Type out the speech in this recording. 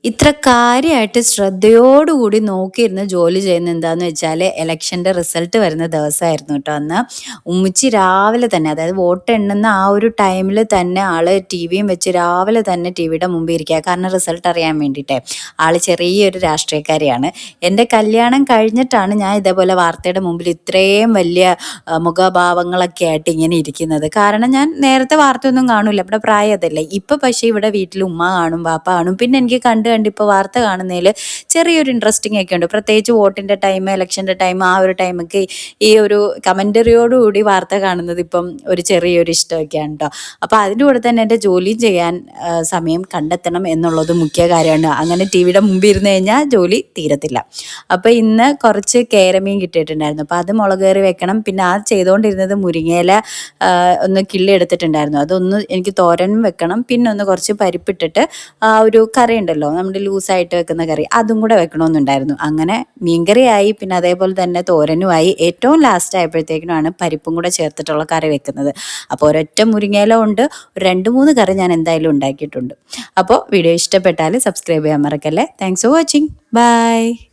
ഇത്ര കാര്യമായിട്ട് ശ്രദ്ധയോടുകൂടി നോക്കിയിരുന്ന് ജോലി ചെയ്യുന്നത് എന്താന്ന് വെച്ചാൽ ഇലക്ഷൻ്റെ റിസൾട്ട് വരുന്ന ദിവസമായിരുന്നു കേട്ടോ അന്ന്. ഉമ്മച്ചി രാവിലെ തന്നെ, അതായത് വോട്ട് എണ്ണുന്ന ആ ഒരു ടൈമിൽ തന്നെ ആള് ടി വിയും വെച്ച് രാവിലെ തന്നെ ടി വിയുടെ മുമ്പിൽ ഇരിക്കുക. കാരണം റിസൾട്ട് അറിയാൻ വേണ്ടിയിട്ടേ. ആള് ചെറിയൊരു രാഷ്ട്രീയക്കാരിയാണ്. എൻ്റെ കല്യാണം കഴിഞ്ഞിട്ടാണ് ഞാൻ ഇതേപോലെ വാർത്തയുടെ മുമ്പിൽ ഇത്രയും വലിയ മുഖഭാവങ്ങളൊക്കെ ആയിട്ട് ഇങ്ങനെ ഇരിക്കുന്നത്. കാരണം ഞാൻ നേരത്തെ വാർത്തയൊന്നും കാണൂല, ഇവിടെ പ്രായം അതല്ലേ. ഇപ്പം പക്ഷേ ഇവിടെ വീട്ടിൽ ഉമ്മ കാണും, ബാപ്പ കാണും. പിന്നെ എനിക്ക് കണ്ട് ഇപ്പോൾ വാർത്ത കാണുന്നതിൽ ചെറിയൊരു ഇൻട്രസ്റ്റിംഗ് ഒക്കെ ഉണ്ട്. പ്രത്യേകിച്ച് വോട്ടിൻ്റെ ടൈം, ഇലക്ഷൻ്റെ ടൈം, ആ ഒരു ടൈമൊക്കെ ഈ ഒരു കമൻറ്ററിയോടുകൂടി വാർത്ത കാണുന്നത് ഇപ്പം ഒരു ചെറിയൊരു ഇഷ്ടമൊക്കെയാണ് കേട്ടോ. അപ്പോൾ അതിൻ്റെ കൂടെ തന്നെ എൻ്റെ ജോലിയും ചെയ്യാൻ സമയം കണ്ടെത്തണം എന്നുള്ളത് മുഖ്യ കാര്യമാണ്. അങ്ങനെ ടി വിയുടെ മുമ്പിൽ ഇരുന്ന് കഴിഞ്ഞാൽ ജോലി തീരത്തില്ല. അപ്പോൾ ഇന്ന് കുറച്ച് കേരമീൻ കിട്ടിയിട്ടുണ്ടായിരുന്നു. അപ്പോൾ അത് മുളക് കറി വെക്കണം. പിന്നെ ആ ചെയ്തുകൊണ്ടിരുന്നത് മുരിങ്ങയില ഒന്ന് കിള്ളി എടുത്തിട്ടുണ്ടായിരുന്നു. അതൊന്ന് എനിക്ക് തോരനും വെക്കണം. പിന്നെ ഒന്ന് കുറച്ച് പരിപ്പിട്ടിട്ട് ആ ഒരു കറി ഉണ്ടല്ലോ, നമ്മുടെ ലൂസായിട്ട് വെക്കുന്ന കറി, അതും കൂടെ വെക്കണമെന്നുണ്ടായിരുന്നു. അങ്ങനെ മീൻകറിയായി, പിന്നെ അതേപോലെ തന്നെ തോരനുമായി. ഏറ്റവും ലാസ്റ്റ് ആയപ്പോഴത്തേക്കിനാണ് പരിപ്പും കൂടെ ചേർത്തിട്ടുള്ള കറി വെക്കുന്നത്. അപ്പോൾ ഒരൊറ്റ മുരിങ്ങയില കൊണ്ട് 2-3 കറി ഞാൻ എന്തായാലും ഉണ്ടാക്കിയിട്ടുണ്ട്. അപ്പോൾ വീഡിയോ ഇഷ്ടപ്പെട്ടാൽ സബ്സ്ക്രൈബ് ചെയ്യാൻ മറക്കല്ലേ. Thanks for watching. ബൈ.